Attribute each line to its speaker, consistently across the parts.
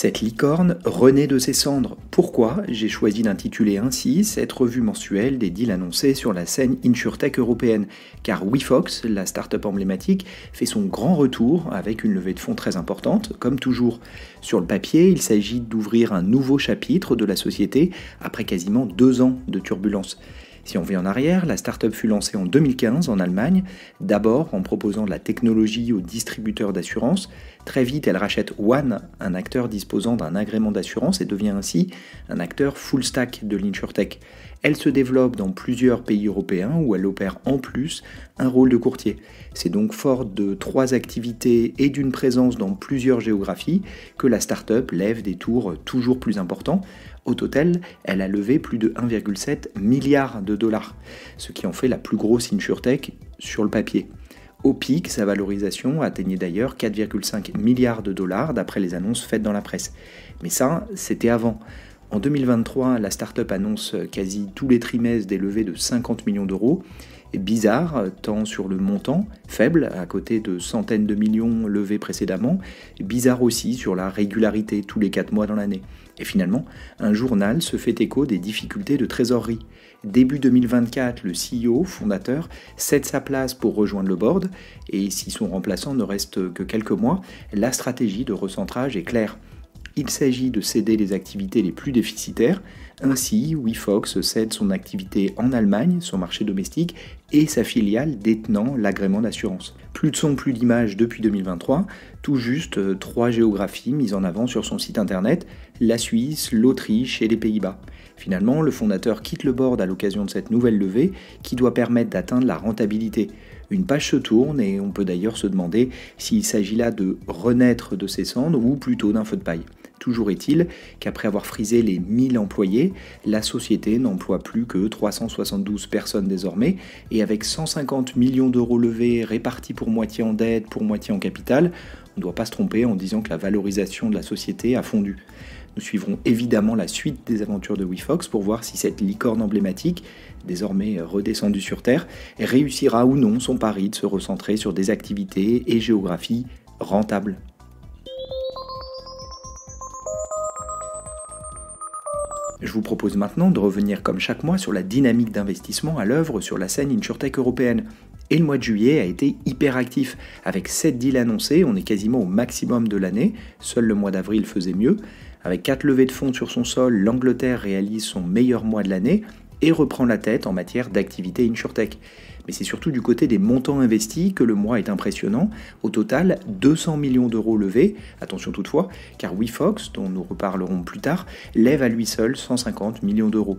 Speaker 1: Cette licorne renaît de ses cendres. Pourquoi j'ai choisi d'intituler ainsi cette revue mensuelle des deals annoncés sur la scène InsurTech européenne? Car WeFox, la start-up emblématique, fait son grand retour avec une levée de fonds très importante, comme toujours. Sur le papier, il s'agit d'ouvrir un nouveau chapitre de la société après quasiment 2 ans de turbulence. Si on vient en arrière, la start-up fut lancée en 2015 en Allemagne, d'abord en proposant de la technologie aux distributeurs d'assurance. Très vite, elle rachète One, un acteur disposant d'un agrément d'assurance, et devient ainsi un acteur full stack de l'insurtech. Elle se développe dans plusieurs pays européens où elle opère en plus un rôle de courtier. C'est donc forte de 3 activités et d'une présence dans plusieurs géographies que la start-up lève des tours toujours plus importants. Au total, elle a levé plus de 1,7 milliard de dollars, ce qui en fait la plus grosse insurtech sur le papier. Au pic, sa valorisation atteignait d'ailleurs 4,5 milliards de dollars d'après les annonces faites dans la presse. Mais ça, c'était avant. En 2023, la start-up annonce quasi tous les trimestres des levées de 50 millions d'euros. Bizarre, tant sur le montant, faible, à côté de centaines de millions levés précédemment, bizarre aussi sur la régularité tous les 4 mois dans l'année. Et finalement, un journal se fait écho des difficultés de trésorerie. Début 2024, le CEO, fondateur, cède sa place pour rejoindre le board, et si son remplaçant ne reste que quelques mois, la stratégie de recentrage est claire. Il s'agit de céder les activités les plus déficitaires. Ainsi, WeFox cède son activité en Allemagne, son marché domestique, et sa filiale détenant l'agrément d'assurance. Plus de son, plus d'image depuis 2023, tout juste 3 géographies mises en avant sur son site internet, la Suisse, l'Autriche et les Pays-Bas. Finalement, le fondateur quitte le board à l'occasion de cette nouvelle levée qui doit permettre d'atteindre la rentabilité. Une page se tourne et on peut d'ailleurs se demander s'il s'agit là de renaître de ses cendres ou plutôt d'un feu de paille. Toujours est-il qu'après avoir frisé les 1000 employés, la société n'emploie plus que 372 personnes désormais, et avec 150 millions d'euros levés répartis pour moitié en dette, pour moitié en capital, on ne doit pas se tromper en disant que la valorisation de la société a fondu. Nous suivrons évidemment la suite des aventures de WeFox pour voir si cette licorne emblématique, désormais redescendue sur Terre, réussira ou non son pari de se recentrer sur des activités et géographies rentables. Je vous propose maintenant de revenir comme chaque mois sur la dynamique d'investissement à l'œuvre sur la scène InsurTech européenne. Et le mois de juillet a été hyper actif. Avec 7 deals annoncés, on est quasiment au maximum de l'année, seul le mois d'avril faisait mieux. Avec 4 levées de fonds sur son sol, l'Angleterre réalise son meilleur mois de l'année et reprend la tête en matière d'activité InsurTech. Mais c'est surtout du côté des montants investis que le mois est impressionnant. Au total, 200 millions d'euros levés, attention toutefois, car WeFox, dont nous reparlerons plus tard, lève à lui seul 150 millions d'euros.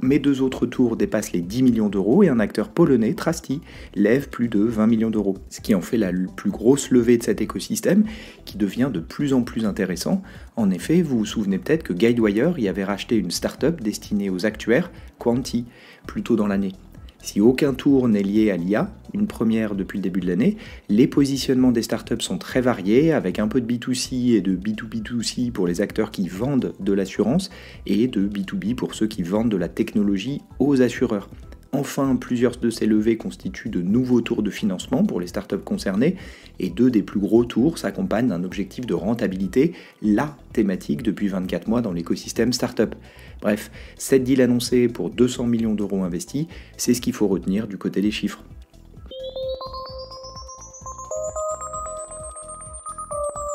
Speaker 1: Mais 2 autres tours dépassent les 10 millions d'euros et un acteur polonais, Trusty, lève plus de 20 millions d'euros. Ce qui en fait la plus grosse levée de cet écosystème qui devient de plus en plus intéressant. En effet, vous vous souvenez peut-être que Guidewire y avait racheté une start-up destinée aux actuaires, Quanti, plus tôt dans l'année. Si aucun tour n'est lié à l'IA, une première depuis le début de l'année, les positionnements des startups sont très variés, avec un peu de B2C et de B2B2C pour les acteurs qui vendent de l'assurance, et de B2B pour ceux qui vendent de la technologie aux assureurs. Enfin, plusieurs de ces levées constituent de nouveaux tours de financement pour les startups concernées, et 2 des plus gros tours s'accompagnent d'un objectif de rentabilité, la thématique depuis 24 mois dans l'écosystème startup. Bref, 7 deals annoncés pour 200 millions d'euros investis, c'est ce qu'il faut retenir du côté des chiffres.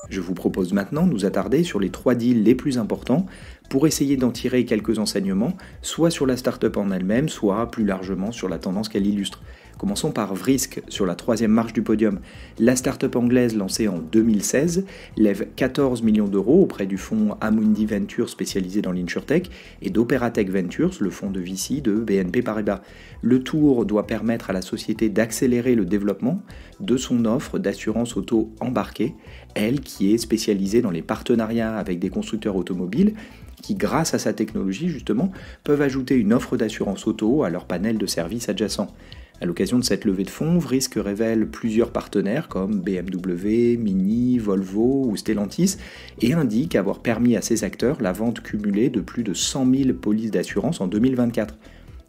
Speaker 1: Je vous propose maintenant de nous attarder sur les 3 deals les plus importants pour essayer d'en tirer quelques enseignements, soit sur la startup en elle-même, soit plus largement sur la tendance qu'elle illustre. Commençons par Vrisk, sur la 3e marche du podium. La startup anglaise lancée en 2016 lève 14 millions d'euros auprès du fonds Amundi Ventures spécialisé dans l'InsurTech et d'Operatech Ventures, le fonds de VC de BNP Paribas. Le tour doit permettre à la société d'accélérer le développement de son offre d'assurance auto embarquée, elle qui est spécialisée dans les partenariats avec des constructeurs automobiles qui, grâce à sa technologie justement, peuvent ajouter une offre d'assurance auto à leur panel de services adjacents. À l'occasion de cette levée de fonds, Vrisk révèle plusieurs partenaires comme BMW, Mini, Volvo ou Stellantis et indique avoir permis à ces acteurs la vente cumulée de plus de 100 000 polices d'assurance en 2024.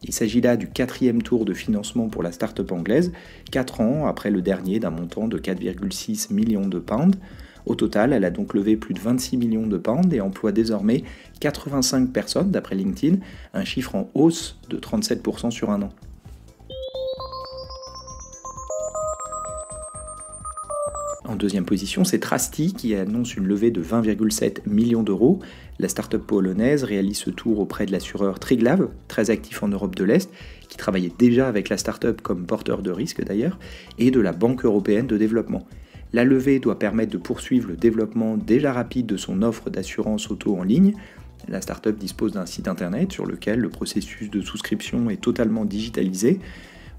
Speaker 1: Il s'agit là du 4e tour de financement pour la start-up anglaise, 4 ans après le dernier d'un montant de 4,6 millions de pounds. Au total, elle a donc levé plus de 26 millions de pounds et emploie désormais 85 personnes d'après LinkedIn, un chiffre en hausse de 37% sur un an. En deuxième position, c'est Trusty qui annonce une levée de 20,7 millions d'euros. La start-up polonaise réalise ce tour auprès de l'assureur Triglav, très actif en Europe de l'Est, qui travaillait déjà avec la start-up comme porteur de risque d'ailleurs, et de la Banque européenne de développement. La levée doit permettre de poursuivre le développement déjà rapide de son offre d'assurance auto en ligne. La start-up dispose d'un site internet sur lequel le processus de souscription est totalement digitalisé.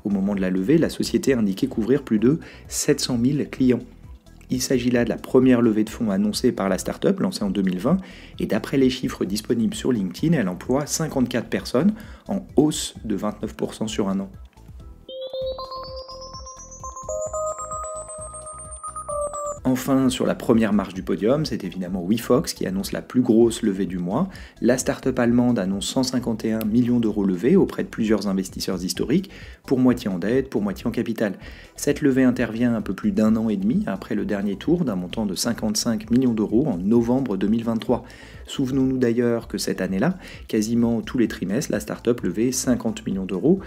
Speaker 1: Au moment de la levée, la société indiquait couvrir plus de 700 000 clients. Il s'agit là de la première levée de fonds annoncée par la start-up, lancée en 2020, et d'après les chiffres disponibles sur LinkedIn, elle emploie 54 personnes, en hausse de 29% sur un an. Enfin, sur la première marche du podium, c'est évidemment WeFox qui annonce la plus grosse levée du mois. La start-up allemande annonce 151 millions d'euros levés auprès de plusieurs investisseurs historiques, pour moitié en dette, pour moitié en capital. Cette levée intervient un peu plus d'un an et demi après le dernier tour d'un montant de 55 millions d'euros en novembre 2023. Souvenons-nous d'ailleurs que cette année-là, quasiment tous les trimestres, la start-up levait 50 millions d'euros,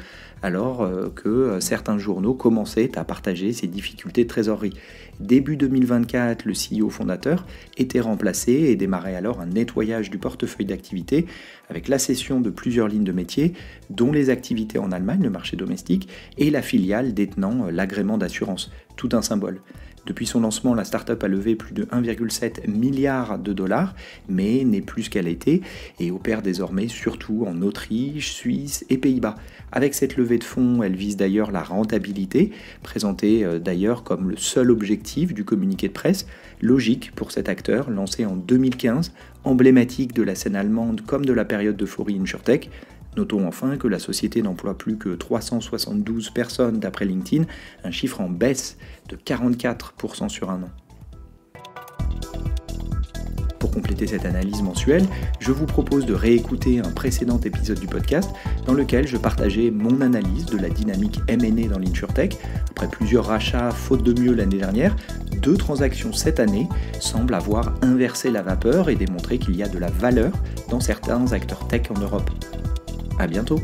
Speaker 1: alors que certains journaux commençaient à partager ses difficultés de trésorerie. Début 2024, le CEO fondateur était remplacé et démarrait alors un nettoyage du portefeuille d'activités avec la cession de plusieurs lignes de métier, dont les activités en Allemagne, le marché domestique, et la filiale détenant l'agrément d'assurance. Tout un symbole. Depuis son lancement, la start-up a levé plus de 1,7 milliard de dollars, mais n'est plus ce qu'elle était et opère désormais surtout en Autriche, Suisse et Pays-Bas. Avec cette levée de fonds, elle vise d'ailleurs la rentabilité, présentée d'ailleurs comme le seul objectif du communiqué de presse, logique pour cet acteur lancé en 2015, emblématique de la scène allemande comme de la période d'euphorie InsurTech. Notons enfin que la société n'emploie plus que 372 personnes d'après LinkedIn, un chiffre en baisse de 44% sur un an. Pour compléter cette analyse mensuelle, je vous propose de réécouter un précédent épisode du podcast dans lequel je partageais mon analyse de la dynamique M&A dans l'InsurTech. Après plusieurs rachats faute de mieux l'année dernière, 2 transactions cette année semblent avoir inversé la vapeur et démontré qu'il y a de la valeur dans certains acteurs tech en Europe. À bientôt!